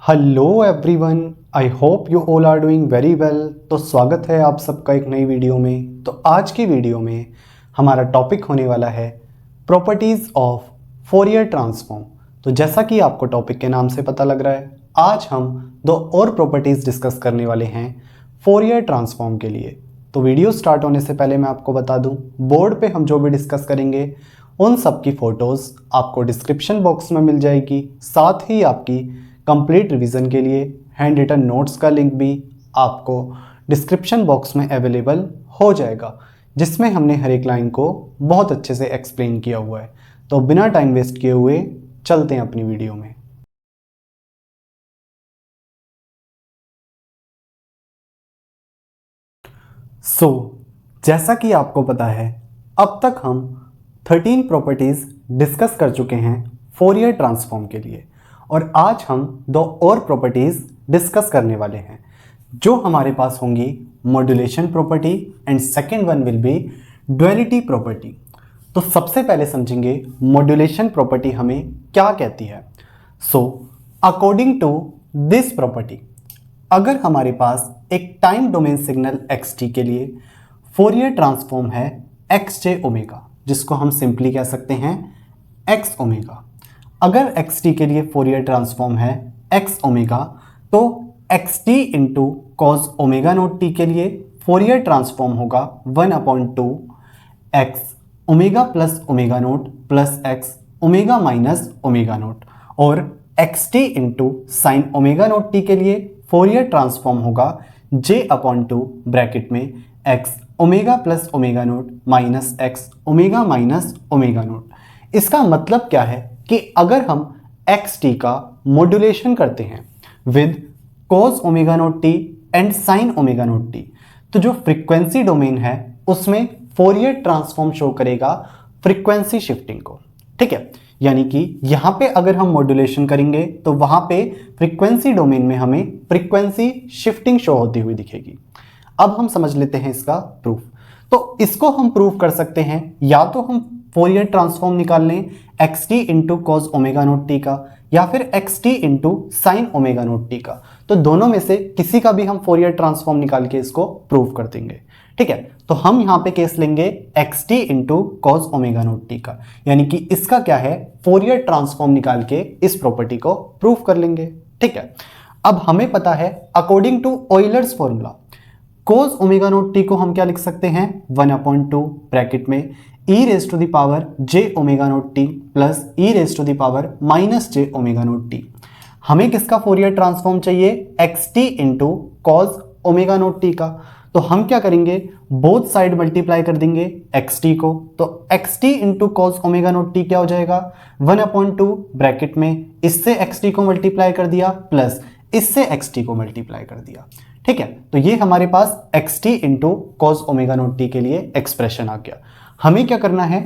Hello everyone, I hope you all are doing very well. तो स्वागत है आप सबका एक नई वीडियो में। तो आज की वीडियो में हमारा टॉपिक होने वाला है प्रॉपर्टीज़ ऑफ फोरियर ट्रांसफॉर्म। तो जैसा कि आपको टॉपिक के नाम से पता लग रहा है, आज हम दो और प्रॉपर्टीज़ डिस्कस करने वाले हैं फोरियर ट्रांसफॉर्म के लिए। तो वीडियो स्टार्ट होने से पहले मैं आपको बता दूं, बोर्ड पे हम जो भी डिस्कस करेंगे उन सब की फ़ोटोज़ आपको डिस्क्रिप्शन बॉक्स में मिल जाएगी। साथ ही आपकी कंप्लीट रिवीजन के लिए हैंड रिटन नोट्स का लिंक भी आपको डिस्क्रिप्शन बॉक्स में अवेलेबल हो जाएगा, जिसमें हमने हर एक लाइन को बहुत अच्छे से एक्सप्लेन किया हुआ है। तो बिना टाइम वेस्ट किए हुए चलते हैं अपनी वीडियो में। जैसा कि आपको पता है, अब तक हम 13 प्रॉपर्टीज़ डिस्कस कर चुके हैं फोरियर ट्रांसफॉर्म के लिए, और आज हम दो और प्रॉपर्टीज़ डिस्कस करने वाले हैं जो हमारे पास होंगी modulation property and second one will be duality property. तो सबसे पहले समझेंगे मॉड्यूलेशन प्रॉपर्टी हमें क्या कहती है। अकॉर्डिंग टू दिस प्रॉपर्टी, अगर हमारे पास एक टाइम डोमेन सिग्नल xt के लिए फोरियर ट्रांसफॉर्म है xj ओमेगा, जिसको हम सिंपली कह सकते हैं x ओमेगा। अगर xt के लिए फोरियर ट्रांसफॉर्म है x ओमेगा, तो xt into cos omega naught T के लिए फोरियर ट्रांसफॉर्म होगा 1/2 x omega plus omega naught plus x omega minus omega note, और xt into sine omega naught T के लिए फोरियर ट्रांसफॉर्म होगा j/2 bracket में x omega plus omega naught minus x omega minus omega note. इसका मतलब क्या है कि अगर हम xt का मॉड्यूलेशन करते हैं with cos omega naught T and sine omega naught T, तो जो फ्रीक्वेंसी डोमेन है उसमें फोरियर ट्रांसफॉर्म शो करेगा फ्रीक्वेंसी शिफ्टिंग को। ठीक है, यानी कि यहां पे अगर हम मॉड्यूलेशन करेंगे तो वहां पे फ्रीक्वेंसी डोमेन में हमें फ्रीक्वेंसी शिफ्टिंग शो होती हुई दिखेगी। अब हम समझ लेते हैं इसका प्रूफ। तो इसको हम प्रूफ कर सकते हैं, या तो हम फोरियर ट्रांसफॉर्म निकाल लें xt into cos omega naught t का, या फिर xt into sine omega naught t का। तो दोनों में से किसी का भी हम फोरियर ट्रांसफॉर्म निकाल के इसको प्रूफ कर देंगे। ठीक है, तो हम यहां पे केस लेंगे xt into cos omega naught t का, यानी कि इसका क्या है, फोरियर ट्रांसफॉर्म निकाल के इस प्रॉपर्टी को प्रूफ कर लेंगे। ठीक है, अब हमें पता है according to Euler's formula cos omega naught t को हम क्या लिख सकते हैं, 1/2 ब्रैकेट में e raise to the power j omega naught t plus e raise to the power minus j omega naught t. हमें किसका फोरियर ट्रांसफॉर्म चाहिए, xt into cos omega naught t का। तो हम क्या करेंगे, बोथ साइड मल्टीप्लाई कर देंगे xt को, तो xt into cos omega naught t क्या हो जाएगा, 1/2 ब्रैकेट में इससे xt को मल्टीप्लाई कर दिया प्लस इससे xt को मल्टीप्लाई कर दिया। ठीक है, तो ये हमारे पास xt into cos omega naught T के लिए एक्सप्रेशन आ गया। हमें क्या करना है,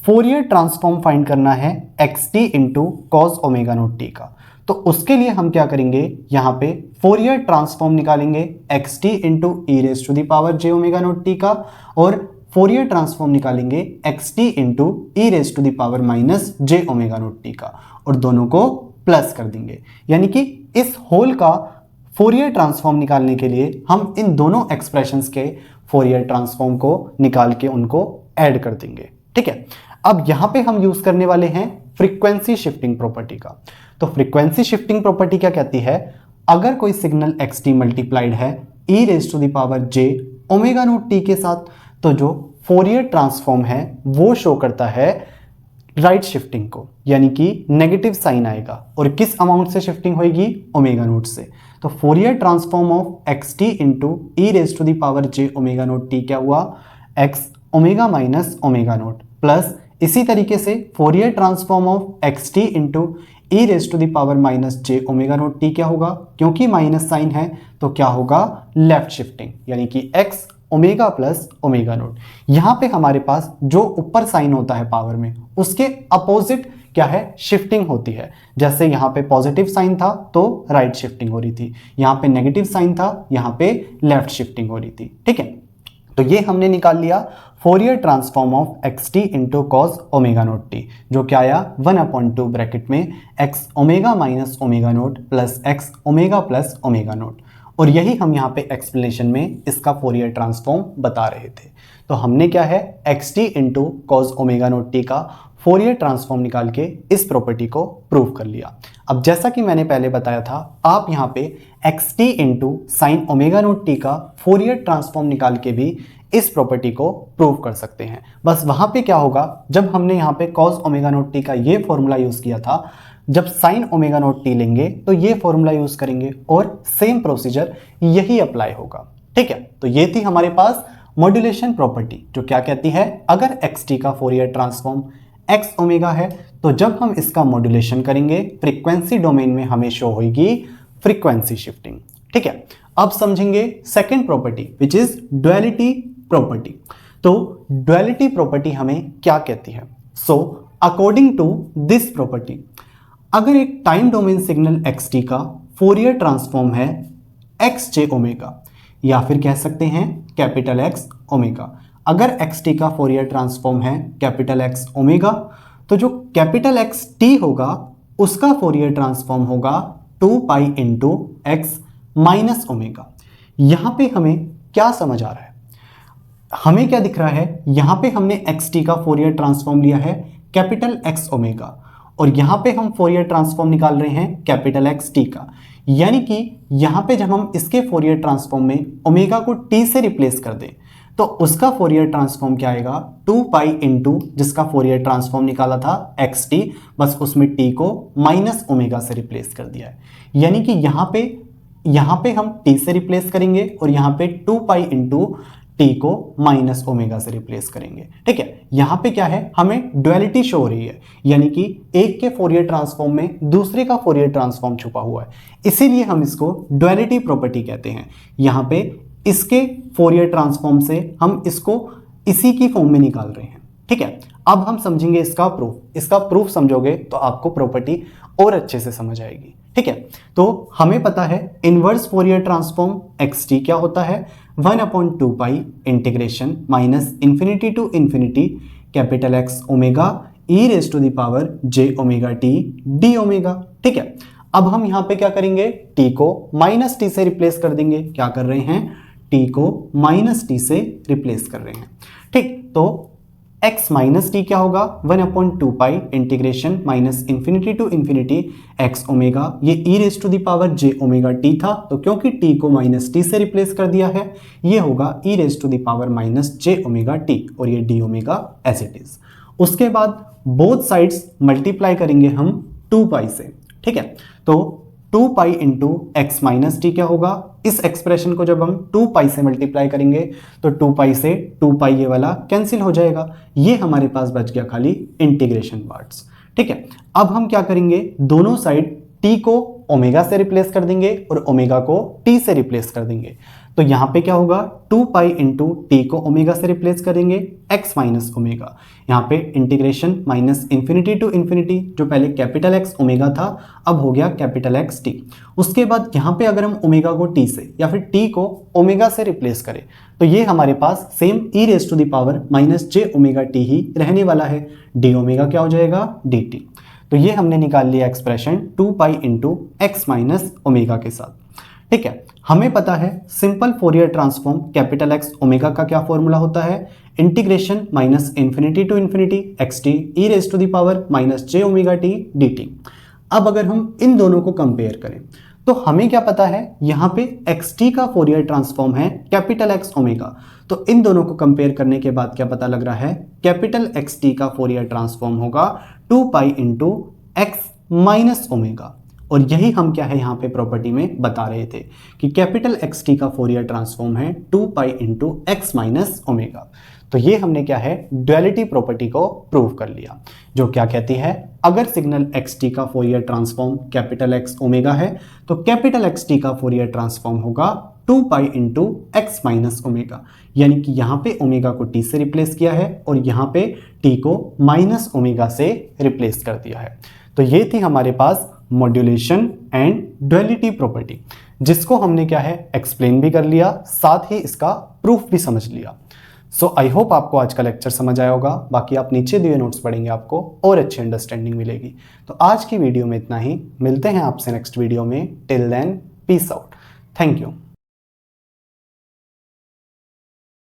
फोरियर ट्रांसफॉर्म फाइंड करना है xt into cos omega naught t का। तो उसके लिए हम क्या करेंगे, यहाँ पे फोरियर ट्रांसफॉर्म निकालेंगे xt into e raise to the power j omega naught t का, और फोरियर ट्रांसफॉर्म निकालेंगे xt into e raise to the power minus j omega naught t का, और दोनों को प्लस कर देंगे। यानी कि इस होल का फोरियर ट्रांसफॉर्म निकालने के लिए हम इन दोनों एक्सप्रेशंस के फोरियर ट्रांसफॉर्म को निकाल के उनको ऐड कर देंगे। ठीक है, अब यहां पे हम यूज करने वाले हैं फ्रीक्वेंसी शिफ्टिंग प्रॉपर्टी का। तो फ्रीक्वेंसी शिफ्टिंग प्रॉपर्टी क्या कहती है, अगर कोई सिग्नल xt मल्टीप्लाइड है e raise to the power j omega naught t के साथ, तो जो फोरियर ट्रांसफॉर्म है वो शो करता है राइट शिफ्टिंग को, यानी कि नेगेटिव साइन आएगा, और किस अमाउंट से शिफ्टिंग होगी, ओमेगा नोट से। तो Fourier transform of xt into e raise to the power j omega naught t क्या हुआ, x omega minus omega naught, plus इसी तरीके से Fourier transform of xt into e raise to the power minus j omega naught t क्या होगा, क्योंकि minus sign है तो क्या होगा, लेफ्ट शिफ्टिंग, यानी कि x omega plus omega naught. यहां पे हमारे पास जो ऊपर साइन होता है पावर में, उसके अपोजिट क्या है, शिफ्टिंग होती है। जैसे यहाँ पे पॉजिटिव साइन था तो राइट शिफ्टिंग हो रही थी, यहाँ पे नेगेटिव साइन था, यहाँ पे लेफ्ट शिफ्टिंग हो रही थी। ठीक है, तो ये हमने निकाल लिया Fourier transform of x T into cos omega naught T, जो क्या आया 1/2 ब्रैकेट में x omega minus omega naught plus x omega plus omega naught. और यही हम यहाँ पे एक्सप्लेनेशन में इसका फोरियर ट्रांसफॉर्म बता रहे थे। तो हमने क्या है x T into cos omega naught t का फोरियर ट्रांसफॉर्म निकाल के इस प्रॉपर्टी को प्रूव कर लिया। अब जैसा कि मैंने पहले बताया था, आप यहाँ पे x T into sine omega naught t का फोरियर ट्रांसफॉर्म निकाल के भी इस प्रॉपर्टी को प्रूव कर सकते हैं। बस वहां पे क्या होगा, जब हमने यहाँ पे कॉस ओमेगा नोट टी का ये फॉर्मूला यूज किया था, जब साइन ओमेगा नोट टी लेंगे तो ये फॉर्मूला यूज करेंगे और सेम प्रोसीजर यही अप्लाई होगा। ठीक है, तो ये थी हमारे पास मॉड्यूलेशन प्रॉपर्टी, जो क्या कहती है अगर एक्स टी का फोरियर ट्रांसफॉर्म एक्स ओमेगा है तो जब हम इसका मॉड्यूलेशन करेंगे फ्रीक्वेंसी डोमेन में हमें शो होगी फ्रीक्वेंसी शिफ्टिंग। ठीक है, अब समझेंगे second property which is duality property. तो डुअलिटी प्रॉपर्टी हमें क्या कहती है? So according to this property, अगर एक time domain signal x t का फोरियर ट्रांसफॉर्म है एक्स जे ओमेगा, या फिर कह सकते हैं कैपिटल एक्स ओमेगा, अगर एक्स टी का फोरियर ट्रांसफॉर्म है कैपिटल एक्स ओमेगा, तो जो कैपिटल एक्स टी होगा उसका फोरियर ट्रांसफॉर्म होगा 2 pi into x minus omega. यहां पे हमें क्या समझ आ रहा है? हमें क्या दिख रहा है, यहां पे हमने एक्स टी का फोरियर ट्रांसफॉर्म लिया है कैपिटल एक्स ओमेगा, और यहां पे हम फोरियर ट्रांसफॉर्म निकाल रहे हैं कैपिटल एक्स टी का। यानी कि यहां पे जब हम इसके फोरियर ट्रांसफॉर्म में ओमेगा को टी से रिप्लेस कर दें तो उसका फोरियर ट्रांसफॉर्म क्या आएगा 2 पाई इंटू जिसका फोरियर ट्रांसफॉर्म निकाला था एक्स टी, बस उसमें टी को माइनस ओमेगा से रिप्लेस कर दिया है। यानी कि यहां पे हम टी से रिप्लेस करेंगे और यहां पे 2 पाई इंटू टी को माइनस ओमेगा से रिप्लेस करेंगे। ठीक है, यहां पे क्या है, हमें डुअलिटी शो हो रही है, यानी कि एक के फोरियर ट्रांसफॉर्म में दूसरे का फोरियर ट्रांसफॉर्म छुपा हुआ है, इसीलिए हम इसको डुअलिटी प्रॉपर्टी कहते हैं। यहां पे इसके फोरियर ट्रांसफॉर्म से हम इसको इसी की फॉर्म में निकाल रहे हैं। ठीक है, अब हम समझेंगे इसका प्रूफ। इसका प्रूफ समझोगे तो आपको प्रॉपर्टी और अच्छे से समझ आएगी। ठीक है, तो हमें पता है inverse Fourier transform x t क्या होता है 1/2 pi integration minus infinity to infinity capital X omega e raise to the power j omega t d omega. ठीक है, अब हम यहां पे क्या करेंगे, टी को माइनस टी से रिप्लेस कर देंगे। क्या कर रहे हैं, टी को माइनस टी से रिप्लेस कर रहे हैं। ठीक, तो x माइनस टी क्या होगा 1/2 pi integration minus infinity to infinity x omega, ये e raise to the power j omega t था, तो क्योंकि टी को माइनस टी से रिप्लेस कर दिया है ये होगा e raise to the power minus j omega t, और ये d omega as it is. उसके बाद बोथ साइड्स मल्टीप्लाई करेंगे हम 2 पाई से। ठीक है, तो 2 pi into x minus T क्या होगा, इस एक्सप्रेशन को जब हम 2 पाई से मल्टीप्लाई करेंगे तो 2 पाई से 2 पाई ये वाला कैंसिल हो जाएगा, ये हमारे पास बच गया खाली इंटीग्रेशन पार्ट्स। ठीक है, अब हम क्या करेंगे, दोनों साइड टी को ओमेगा से रिप्लेस कर देंगे और ओमेगा को टी से रिप्लेस कर देंगे। तो यहां पे क्या होगा 2 पाई इंटू टी को ओमेगा से रिप्लेस करेंगे एक्स माइनस ओमेगा, यहाँ पे integration minus infinity to infinity, जो पहले कैपिटल एक्स ओमेगा था अब हो गया कैपिटल एक्स टी। उसके बाद यहाँ पे अगर हम ओमेगा को टी से या फिर टी को ओमेगा से रिप्लेस करें तो ये हमारे पास same e raise to the power minus j omega t ही रहने वाला है। डी ओमेगा क्या हो जाएगा डी टी। तो ये हमने निकाल लिया expression 2 pi into x minus omega के साथ। ठीक है, हमें पता है simple Fourier transform capital X omega का क्या फॉर्मूला होता है, integration minus infinity to infinity x t e raise to the power minus j omega t d t. अब अगर हम इन दोनों को कंपेयर करें तो हमें क्या पता है, यहाँ पे एक्स टी का फोरियर ट्रांसफॉर्म है कैपिटल एक्स ओमेगा, तो इन दोनों को कंपेयर करने के बाद क्या पता लग रहा है, कैपिटल एक्स टी का फोरियर ट्रांसफॉर्म होगा 2 pi into x minus omega. और यही हम क्या है यहाँ पे प्रॉपर्टी में बता रहे थे कि कैपिटल एक्स टी का फोरियर ट्रांसफॉर्म है 2 pi into x minus omega. तो ये हमने क्या है डुअलिटी प्रॉपर्टी को प्रूव कर लिया, जो क्या कहती है अगर सिग्नल एक्स टी का Fourier transform capital X omega है तो कैपिटल एक्स टी का फोरियर ट्रांसफॉर्म होगा 2 pi into x minus omega. यानी कि यहाँ पे ओमेगा को टी से रिप्लेस किया है और यहाँ पे टी को माइनस ओमेगा से रिप्लेस कर दिया है। तो ये थी हमारे पास मॉड्यूलेशन एंड डुअलिटी प्रॉपर्टी, जिसको हमने क्या है एक्सप्लेन भी कर लिया, साथ ही इसका प्रूफ भी समझ लिया। सो आई होप आपको आज का लेक्चर समझ आया होगा। बाकी आप नीचे दिए नोट्स पढ़ेंगे, आपको और अच्छी अंडरस्टैंडिंग मिलेगी। तो आज की वीडियो में इतना ही, मिलते हैं आपसे नेक्स्ट वीडियो में। Till then, peace out, thank you.